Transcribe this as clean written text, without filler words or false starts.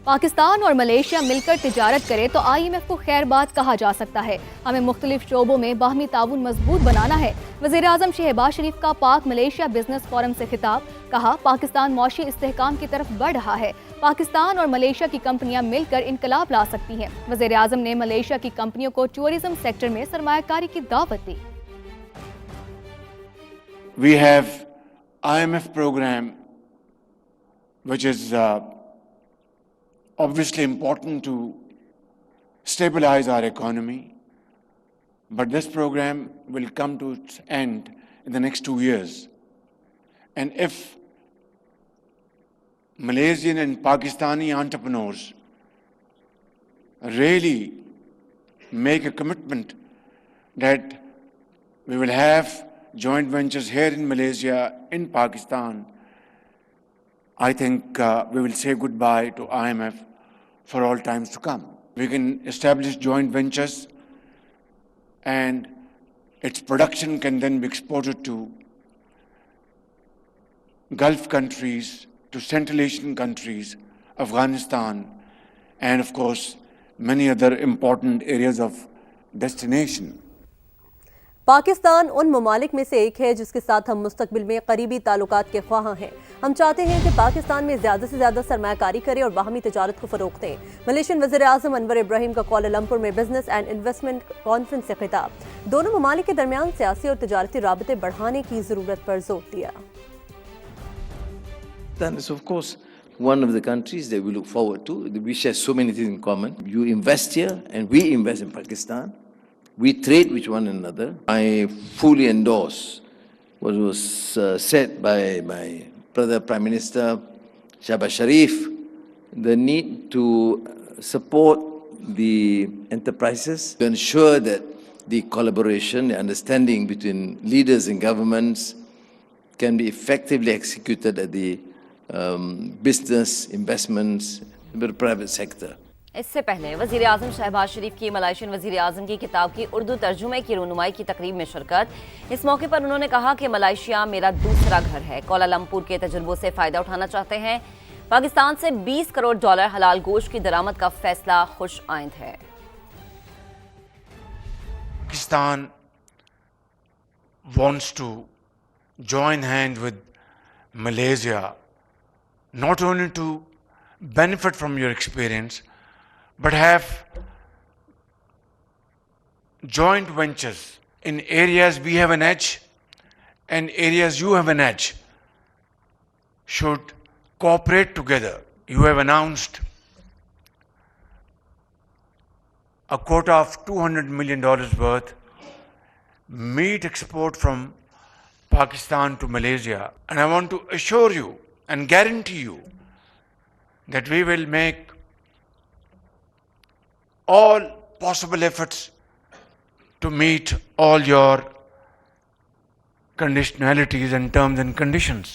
पाकिस्तान और मलेशिया मिलकर तिजारत करे तो IMF को खैर बात कहा जा सकता है। हमें मुख्तलिफ शोबों में बाहमी ताउन मजबूत बनाना है। वज़ीर आज़म शहबाज शरीफ का पाक मलेशिया बिजनेस फोरम से खिताब। कहा, पाकिस्तान मौशी इस्तेहकाम की तरफ बढ़ रहा है। पाकिस्तान और मलेशिया की कंपनियां मिलकर इनकलाब ला सकती हैं। वज़ीर आज़म ने मलेशिया की कंपनियों को टूरिज्म सेक्टर में सरमायाकारी की दावत दी। We have IMF program, which is obviously important to stabilize our economy, but this program will come to its end in the next 2 years. And if Malaysian and Pakistani entrepreneurs really make a commitment that we will have joint ventures here in Malaysia, in Pakistan, I think we will say goodbye to IMF for all times to come. We can establish joint ventures and its production can then be exported to Gulf countries, to Central Asian countries, Afghanistan, and of course, many other important areas of destination. Pakistan उन ममालिक में से एक है जिसके साथ हम मुस्तकबिल में करीबी ताल्लुकात के ख्वाह हैं। हम चाहते हैं कि पाकिस्तान में ज़्यादा से ज़्यादा सरमायाकारी करे और बाहमी तिजारत को फ़रोग़ दें। मलेशियन वज़ीर आज़म अनवर इब्राहिम का कुआलालंपुर में बिजनेस एंड इन्वेस्टमेंट कॉन्फ्रेंस से खिताब। दोनों ममालिक के दरमियान सियासी और तिजारती राबते बढ़ाने की ज़रूरत पर जोर दिया। That is, of course, one of the countries that we look forward to. We share so many things in common. You invest here and we invest in Pakistan. We trade with one another. I fully endorse what was said by my brother Prime Minister Shehbaz Sharif, the need to support the enterprises to ensure that the collaboration, the understanding between leaders and governments can be effectively executed at the business, investments, the private sector. इससे पहले वज़ीर आज़म शहबाज शरीफ की Malaysian वज़ीर आज़म की किताब की उर्दू तर्जुमे की रूनुमाई की तकरीब में शिरकत। इस मौके पर उन्होंने कहा कि मलेशिया मेरा दूसरा घर है। कुआलालंपुर के तजुर्बों से फ़ायदा उठाना चाहते हैं। पाकिस्तान से $20 करोड़ हलाल गोश्त की दरामद का फैसला खुश आइंद है। Pakistan wants to join hands with Malaysia, not only to benefit from your experience, but have joint ventures in areas we have an edge and areas you have an edge, should cooperate together. You have announced a quota of $200 million worth meat export from Pakistan to Malaysia, and I want to assure you and guarantee you that we will make all possible efforts to meet all your conditionalities and terms and conditions.